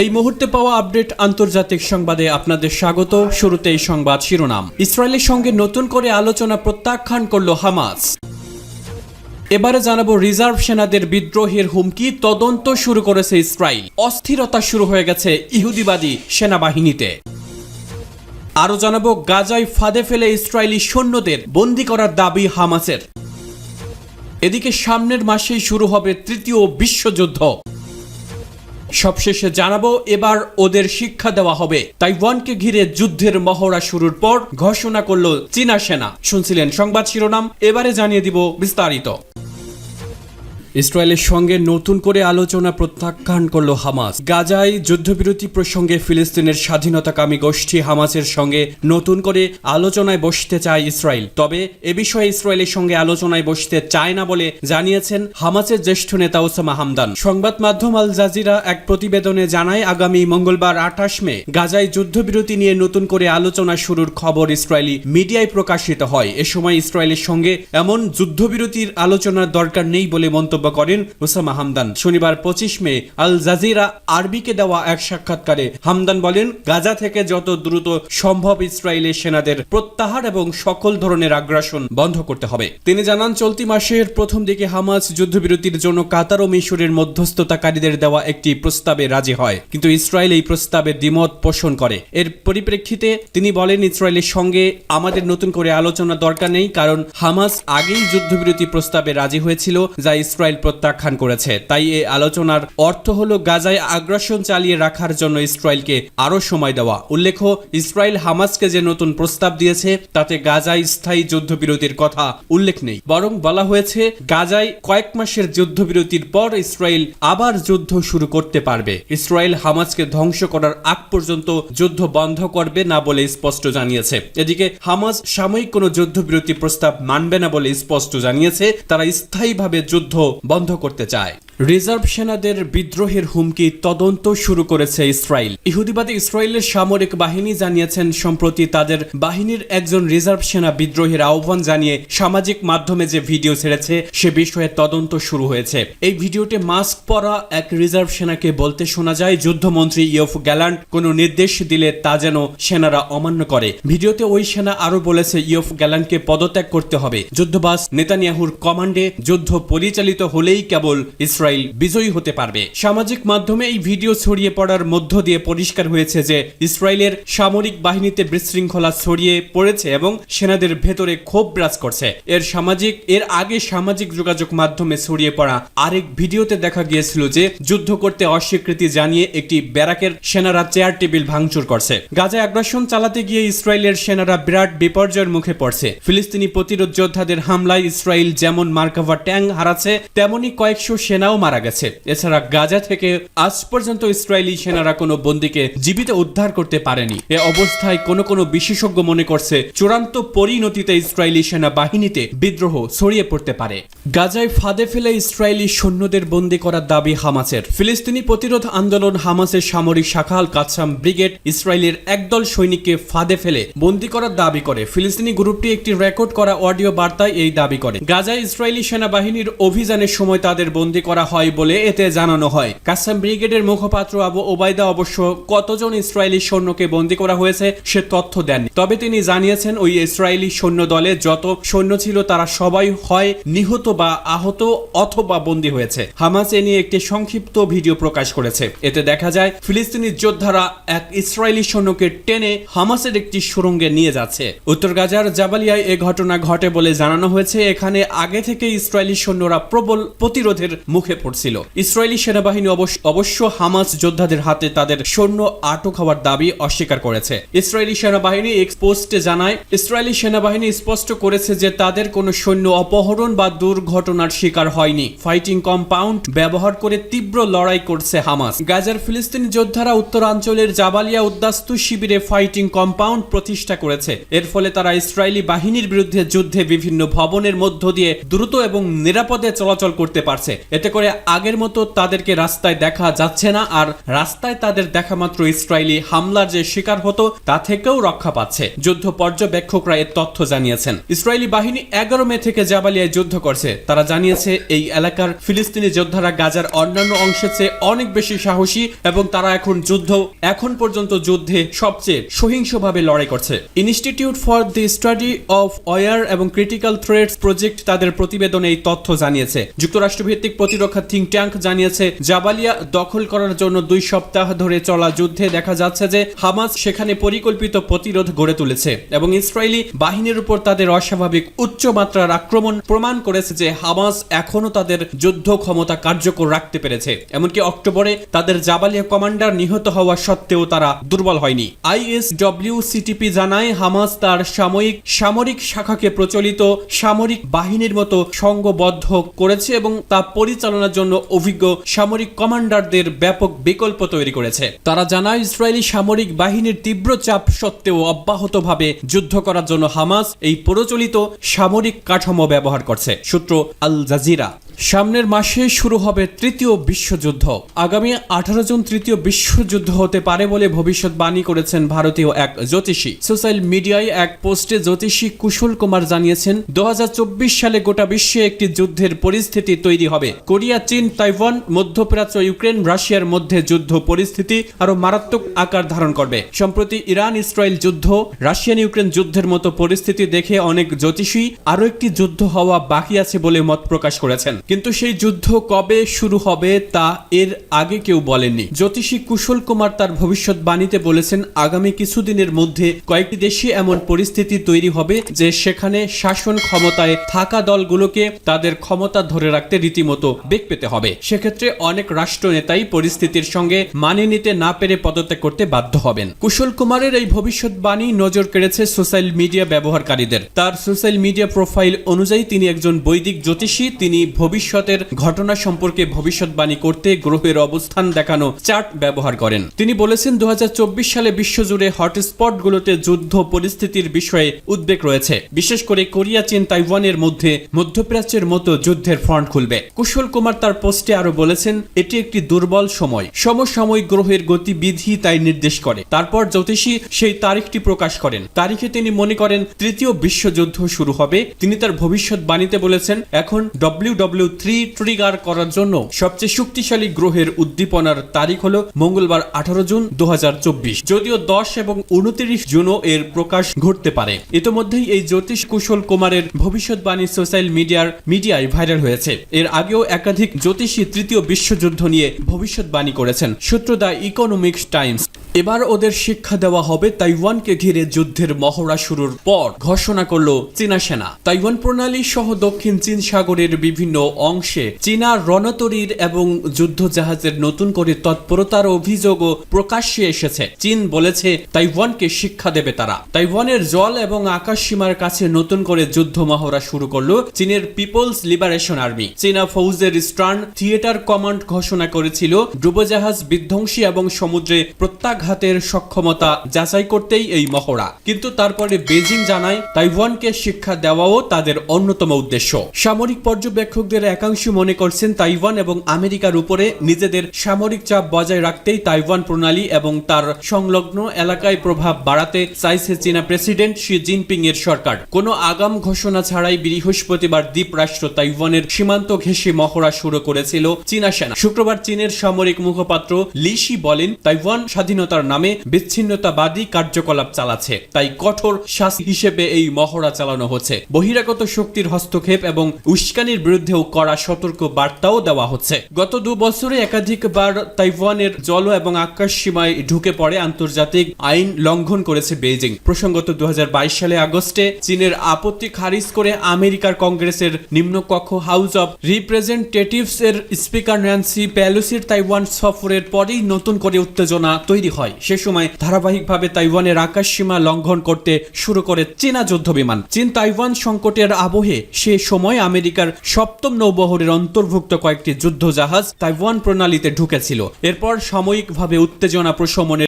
এই মুহূর্তে পাওয়া আপডেট আন্তর্জাতিক সংবাদে আপনাদের স্বাগত। শুরুতেই সংবাদ শিরোনাম। ইসরায়েলের সঙ্গে নতুন করে আলোচনা প্রত্যাখ্যান করল হামাস। এবারে জানাবো রিজার্ভ সেনাদের বিদ্রোহের হুমকি, তদন্ত শুরু করেছে ইসরায়েল। অস্থিরতা শুরু হয়ে গেছে ইহুদিবাদী সেনাবাহিনীতে। আরও জানাবো গাজায় ফাঁদে ফেলে ইসরায়েলি সৈন্যদের বন্দী করার দাবি হামাসের। এদিকে সামনের মাসেই শুরু হবে তৃতীয় বিশ্বযুদ্ধ। সবশেষে জানাবো এবার ওদের শিক্ষা দেওয়া হবে। তাইওয়ানকে ঘিরে যুদ্ধের মহড়া শুরুর পর ঘোষণা করল চীনা সেনা। শুনছিলেন সংবাদ শিরোনাম, এবারে জানিয়ে দিব বিস্তারিত। ইসরায়েলের সঙ্গে নতুন করে আলোচনা প্রত্যাখ্যান করল হামাস। গাজায় যুদ্ধবিরতি প্রসঙ্গে ফিলিস্তিনের স্বাধীনতাকামী গোষ্ঠী হামাসের সঙ্গে নতুন করে আলোচনায় বসতে চায় ইসরায়েল। তবে এ বিষয়ে ইসরায়েলের সঙ্গে আলোচনায় বসতে চায় না বলে জানিয়েছেন হামাসের জ্যেষ্ঠ নেতা ওসামা হামদান। সংবাদ মাধ্যম আল জাজিরা এক প্রতিবেদনে জানায়, আগামী মঙ্গলবার 28 মে গাজায় যুদ্ধবিরতি নিয়ে নতুন করে আলোচনা শুরুর খবর ইসরায়েলি মিডিয়ায় প্রকাশিত হয়। এ সময় ইসরায়েলের সঙ্গে এমন যুদ্ধবিরতির আলোচনার দরকার নেই বলে মন্তব্য করেন ওসামা হামদান। শনিবার 25 মে আল জাজিরা আরবিকে দেওয়া এক সাক্ষাৎকারে হামদান বলেন, গাজা থেকে যত দ্রুত সম্ভব ইসরায়েলের সেনাদের প্রত্যাহার এবং সকল ধরনের আগ্রাসন বন্ধ করতে হবে। তিনি জানান, চলতি মাসের প্রথম দিকে হামাস যুদ্ধবিরতির জন্য কাতার ও মিশরের মধ্যস্থতাকারীদের দেওয়া একটি প্রস্তাবে রাজি হয়, কিন্তু ইসরায়েল এই প্রস্তাবে দ্বিমত পোষণ করে। এর পরিপ্রেক্ষিতে তিনি বলেন, ইসরায়েলের সঙ্গে আমাদের নতুন করে আলোচনা দরকার নেই, কারণ হামাস আগেই যুদ্ধবিরতি প্রস্তাবে রাজি হয়েছিল, যা ইসরায়েল প্রত্যাখ্যান করেছে। তাই এই আলোচনার অর্থ হলো গাজায় আগ্রাসন চালিয়ে রাখার জন্য ইসরায়েলকে আরো সময় দেওয়া। উল্লেখ্য, ইসরায়েল হামাসকে যে নতুন প্রস্তাব দিয়েছে তাতে গাজায় স্থায়ী যুদ্ধবিরতির কথা উল্লেখ নেই, বরং বলা হয়েছে গাজায় কয়েক মাসের যুদ্ধবিরতির পর ইসরায়েল আবার যুদ্ধ শুরু করতে পারবে। ইসরায়েল হামাসকে ধ্বংস করার আগ পর্যন্ত যুদ্ধ বন্ধ করবে না বলে স্পষ্ট জানিয়েছে। এদিকে হামাস সাময়িক কোনো যুদ্ধবিরতি প্রস্তাব মানবে না বলে স্পষ্ট জানিয়েছে, তারা স্থায়ীভাবে যুদ্ধ বন্ধ করতে চায়। রিজার্ভ সেনাদের বিদ্রোহের হুমকি, তদন্ত শুরু করেছে ইসরায়েল। ইহুদিবাদী ইসরায়েলের সামরিক বাহিনী জানিয়েছেন, সম্প্রতি তাদের বাহিনীর একজন রিজার্ভ সেনা বিদ্রোহের আহ্বান জানিয়ে সামাজিক মাধ্যমে যে ভিডিও ছেড়েছে সে বিষয়ে তদন্ত শুরু হয়েছে। এই ভিডিওতে মাস্ক পরা এক রিজার্ভ সেনাকে বলতে শোনা যায়, যুদ্ধমন্ত্রী ইয়োফ গ্যালান্ট কোনো নির্দেশ দিলে তা যেন সেনারা অমান্য করে। ভিডিওতে ওই সেনা আরো বলেছে, ইয়োফ গ্যালান্টকে পদত্যাগ করতে হবে। যুদ্ধবাজ নেতানিয়াহুর কমান্ডে যুদ্ধ পরিচালিত হলেই কেবল ইসরায়েল বিজয়ী হতে পারবে। সামাজিক মাধ্যমে এই ভিডিও ছড়িয়ে পড়ার মধ্য দিয়ে পরিষ্কার হয়েছে যে ইসরায়েলের সামরিক বাহিনীতে বিশৃঙ্খলা ছড়িয়ে পড়েছে এবং সেনাদের ভেতরে ক্ষোভ বিরাজ করছে। এর আগে সামাজিক যোগাযোগ মাধ্যমে ছড়িয়ে পড়া আরেক ভিডিওতে দেখা গিয়েছিল যে যুদ্ধ করতে অস্বীকৃতি জানিয়ে একটি ব্যারাকের সেনারা চেয়ার টেবিল ভাঙচুর করছে। গাজায় আগ্রাসন চালাতে গিয়ে ইসরায়েলের সেনারা বিরাট বিপর্যয়ের মুখে পড়ছে। ফিলিস্তিনি প্রতিরোধ যোদ্ধাদের হামলায় ইসরায়েল যেমন মার্কাভা ট্যাঙ্ক হারাচ্ছে, তেমনি কয়েকশো সেনাও মারা গেছে। এছাড়া গাজা থেকে আজ পর্যন্ত ইসরায়েলি সেনারা কোনো বন্দীকে জীবিত উদ্ধার করতে পারেনি। এ অবস্থায় কোনো বিশেষজ্ঞ মনে করছে চূড়ান্ত পরিণতিতে ইসরায়েলি সেনা বাহিনীতে বিদ্রোহ ছড়িয়ে পড়তে পারে। গাজায় ফাঁদে ফেলে ইসরায়েলি সৈন্যদের বন্দী করার দাবি হামাসের। ফিলিস্তিনি প্রতিরোধ আন্দোলন হামাসের সামরিক শাখা আল কাসাম ব্রিগেড ইসরায়েলের একদল সৈনিককে ফাঁদে ফেলে বন্দী করার দাবি করে। ফিলিস্তিনি গ্রুপটি একটি রেকর্ড করা অডিও বার্তায় এই দাবি করে। গাজায় ইসরায়েলি সেনাবাহিনীর অভিযানের সময় তাদের বন্দী করা হয় বলে এতে জানানো হয়। কাসাম ব্রিগেডের মুখপাত্র আবু ওবায়দা অবশ্য কতজন ইসরায়েলি সৈন্যকে বন্দী করা হয়েছে সে তথ্য দেননি। তবে তিনি জানিয়েছেন, ওই ইসরায়েলি সৈন্য দলে যত সৈন্য ছিল তারা সবাই হয় নিহত বা আহত অথবা বন্দী হয়েছে। হামাস এ নিয়ে একটি সংক্ষিপ্ত ভিডিও প্রকাশ করেছে। এতে দেখা যায় ফিলিস্তিনি যোদ্ধারা এক ইসরায়েলি সৈন্যকে টেনে হামাসের একটি সুড়ঙ্গে নিয়ে যাচ্ছে। উত্তর গাজার জাবালিয়ায় এ ঘটনা ঘটে বলে জানানো হয়েছে। এখানে আগে থেকে ইসরায়েলি সৈন্যরা প্রবল প্রতিরোধের মুখে পড়ছিল। ইসরায়েলি সেনাবাহিনী অবশ্য হামাস যোদ্ধাদের হাতে তাদের সৈন্য আটক হওয়ার দাবি অস্বীকার করেছে। ইসরায়েলি সেনাবাহিনী এক্স পোস্টে জানায়, ইসরায়েলি সেনাবাহিনী স্পষ্ট করেছে যে তাদের কোনো সৈন্য অপহরণ বা দুর্ঘটনার শিকার হয়নি। ফাইটিং কম্পাউন্ড ব্যবহার করে তীব্র লড়াই করছে হামাস। গাজার ফিলিস্তিনি যোদ্ধারা উত্তরাঞ্চলের জাবালিয়া উদ্বাস্তু শিবিরে ফাইটিং কম্পাউন্ড প্রতিষ্ঠা করেছে। এর ফলে তারা ইসরায়েলি বাহিনীর বিরুদ্ধে যুদ্ধে বিভিন্ন ভবনের মধ্য দিয়ে দ্রুত এবং নিরাপদে চলাচল চলাচল করতে পারছে। এতে করে আগের মতো তাদেরকে রাস্তায় দেখা যাচ্ছে না, আর রাস্তায় তাদের দেখা মাত্র ইসরায়েলি হামলার যে শিকার হতো তা থেকেও রক্ষা পাচ্ছে। যুদ্ধ পর্যবেক্ষকরা এর তথ্য জানিয়েছেন। ইসরায়েলি বাহিনী 11 মে থেকে জাবালিয়ায় যুদ্ধ করছে। তারা জানিয়েছে এই এলাকার ফিলিস্তিনি যোদ্ধারা গাজার অন্যান্য অংশের চেয়ে অনেক বেশি সাহসী এবং তারা এখন পর্যন্ত যুদ্ধে সবচেয়ে সহিংসভাবে লড়াই করছে। Institute for the study of war এবং ক্রিটিক্যাল থ্রেটস প্রজেক্ট তাদের প্রতিবেদনে এই তথ্য জানিয়েছে। যুক্তরাষ্ট্রভিত্তিক প্রতিরক্ষা থিঙ্ক ট্যাঙ্ক জানিয়েছে জাবালিয়া দখল করার জন্য 2 সপ্তাহ ধরে চলা যুদ্ধে দেখা যাচ্ছে যে হামাস সেখানে পরিকল্পিত প্রতিরোধ গড়ে তুলেছে এবং ইসরায়েলি বাহিনীর উপর তাদের অস্বাভাবিক উচ্চ মাত্রার আক্রমণ প্রমাণ করেছে যে হামাস এখনো তাদের যুদ্ধ ক্ষমতা কার্যকর রাখতে পেরেছে। এমনকি অক্টোবরে তাদের জাবালিয়া কমান্ডার নিহত হওয়া সত্ত্বেও তারা দুর্বল হয়নি। ISWCTP জানায় হামাস তার সামরিক শাখাকে প্রচলিত সামরিক বাহিনীর মতো সংঘবদ্ধ করেছে এবং তা পরিচালনার জন্য অভিজ্ঞ সামরিক কমান্ডারদের ব্যাপক বিকল্প তৈরি করেছে। তারা জানায় ইসরায়েলি সামরিক বাহিনীর তীব্র চাপ সত্ত্বেও অব্যাহতভাবে যুদ্ধ করার জন্য হামাস এই প্রচলিত সামরিক কাঠামো ব্যবহার করছে। সূত্র আল জাজিরা। সামনের মাসে শুরু হবে তৃতীয় বিশ্বযুদ্ধ। আগামী 18 জুন তৃতীয় বিশ্বযুদ্ধ হতে পারে বলে ভবিষ্যৎবাণী করেছেন ভারতীয় এক জ্যোতিষী। সোশ্যাল মিডিয়ায় এক পোস্টে জ্যোতিষী কুশল কুমার জানিয়েছেন 2024 সালে গোটা বিশ্বে একটি যুদ্ধের পরিস্থিতি তৈরি হবে। কোরিয়া, চীন, তাইওয়ান, মধ্যপ্রাচ্য, ইউক্রেন, রাশিয়ার মধ্যে যুদ্ধ পরিস্থিতি আরো মারাত্মক আকার ধারণ করবে। সম্প্রতি ইরান ইসরায়েল যুদ্ধ, রাশিয়ান ইউক্রেন যুদ্ধের মতো পরিস্থিতি দেখে অনেক জ্যোতিষী আরো একটি যুদ্ধ হওয়া বাকি আছে বলে মত প্রকাশ করেছেন। কিন্তু সেই যুদ্ধ কবে শুরু হবে তা এর আগে কেউ বলেননি। জ্যোতিষী কুশল কুমার তার ভবিষ্যৎবাণীতে বলেছেন আগামী কিছুদিনের মধ্যে কয়েকটি দেশে এমন পরিস্থিতি তৈরি হবে যে সেখানে শাসন ক্ষমতায় থাকা দলগুলোকে তাদের ক্ষমতা ধরে রাখতে রীতিমতো বেগ পেতে হবে। সেক্ষেত্রে অনেক রাষ্ট্রনেতাই পরিস্থিতির সঙ্গে মানিয়ে নিতে না পেরে পদত্যাগ করতে বাধ্য হবেন। কুশল কুমারের এই ভবিষ্যৎবাণী নজর কেড়েছে সোশ্যাল মিডিয়া ব্যবহারকারীদের। তার সোশ্যাল মিডিয়া প্রোফাইল অনুযায়ী তিনি একজন বৈদিক জ্যোতিষী। তিনি ভবিষ্যতের ঘটনা সম্পর্কে ভবিষ্যৎবাণী করতে গ্রহের অবস্থান দেখানো চার্ট ব্যবহার করেন। তিনি বলেছেন 2024 সালে বিশ্বজুড়ে হটস্পটগুলোতে যুদ্ধ পরিস্থিতির বিষয়ে উদ্বেগ রয়েছে। বিশেষ করে কোরিয়া, চীন, তাইওয়ানের মধ্যে মধ্যপ্রাচ্যের মতো যুদ্ধের ফ্রন্ট খুলবে। কুশল কুমার তার পোস্টে আরো বলেছেন এটি একটি দুর্বল সময়, সমসাময়িক গ্রহের গতিবিধি তাই নির্দেশ করে। তারপর জ্যোতিষী সেই তারিখটি প্রকাশ করেন। তারিখে তিনি মনে করেন তৃতীয় বিশ্বযুদ্ধ শুরু হবে। তিনি তার ভবিষ্যৎবাণীতে বলেছেন এখন WW3 ট্রিগার করার জন্য সবচেয়ে শক্তিশালী গ্রহের উদ্দীপনার তারিখ হলো মঙ্গলবার 18 জুন 2024। যদিও 10 এবং 29 জুনও এর প্রকাশ ঘটতে পারে। ইতোমধ্যেই এই জ্যোতিষ কুশল কুমারের ভবিষ্যৎবাণী সোশ্যাল মিডিয়ায় ভাইরাল হয়েছে। এর আগেও একাধিক জ্যোতিষী তৃতীয় বিশ্বযুদ্ধ নিয়ে ভবিষ্যৎবাণী করেছেন। সূত্র দ্য ইকোনমিক্স টাইমস। এবার ওদের শিক্ষা দেওয়া হবে তাইওয়ানকে ঘিরে যুদ্ধের মহড়া শুরুর পর ঘোষণা করল চীনা সেনা। তাইওয়ান প্রণালী সহ দক্ষিণ চীন সাগরের বিভিন্ন অংশে চীনা রণতরীর এবং যুদ্ধ জাহাজের নতুন করে তৎপরতার অভিযোগও প্রকাশ্যে এসেছে। চীন বলেছে তাইওয়ানকে শিক্ষা দেবে তারা। তাইওয়ানের জল এবং আকাশ সীমার কাছে নতুন করে যুদ্ধ মহড়া শুরু করলো চীনের পিপলস লিবারেশন আর্মি। চীনা ফৌজের ইস্টার্ন থিয়েটার কমান্ড ঘোষণা করেছিল ডুবোজাহাজ বিধ্বংসী এবং সমুদ্রে প্রত্যাঘাতের সক্ষমতা যাচাই করতেই এই মহড়া। কিন্তু তারপরে বেজিং জানায় তাইওয়ানকে শিক্ষা দেওয়াও তাদের অন্যতম উদ্দেশ্য। সামরিক পর্যবেক্ষকদের একাংশ মনে করছেন তাইওয়ান এবং আমেরিকার উপরে নিজেদের সামরিক চাপ বজায় রাখতেই তাইওয়ান প্রণালী এবং তার সংলগ্ন এলাকায় প্রভাব বাড়াতে চাইছে চীনা প্রেসিডেন্ট শি জিনপিং এর সরকার। কোনো আগাম ঘোষণা ছাড়াই বৃহস্পতিবার দ্বীপরাষ্ট্র তাইওয়ানের সীমান্ত ঘেঁষে মহড়া শুরু করেছিল চীনা সেনা। শুক্রবার চীনের সামরিক মুখপাত্র লি শি বলেন তাইওয়ান স্বাধীনতার নামে বিচ্ছিন্নতাবাদী কার্যকলাপ চালাচ্ছে, তাই কঠোর শাস্তি হিসেবে এই মহড়া চালানো হচ্ছে। বহিরাগত শক্তির হস্তক্ষেপ এবং উস্কানির বিরুদ্ধেও কড়া সতর্ক বার্তাও দেওয়া হচ্ছে। গত 2 বছরে একাধিকবার তাইওয়ানের জল এবং আকাশ সীমায় ঢুকে পড়ে আন্তর্জাতিক আইন লঙ্ঘন করেছে বেইজিং। প্রসঙ্গত 2022 সালে আগস্টে চীনের আপত্তি খারিজ করে আমেরিকার কংগ্রেসের নিম্নকক্ষ হাউস অব রিপ্রেজেন্টেটিভস এর স্পিকার ন্যান্সি পেলোসির তাইওয়ান সফরের পরেই নতুন করে উত্তেজনা তৈরি হয়। সে সময় ধারাবাহিকভাবে তাইওয়ানের আকাশ সীমা লঙ্ঘন করতে শুরু করে চীনা যুদ্ধবিমান। চীন তাইওয়ান সংকটের আবহে সে সময় আমেরিকার 7ম নৌবহরের অন্তর্ভুক্ত কয়েকটি যুদ্ধ জাহাজ তাইওয়ান প্রণালীতে ঢুকেছিল। এরপর সাময়িকভাবে উত্তেজনা প্রশমনের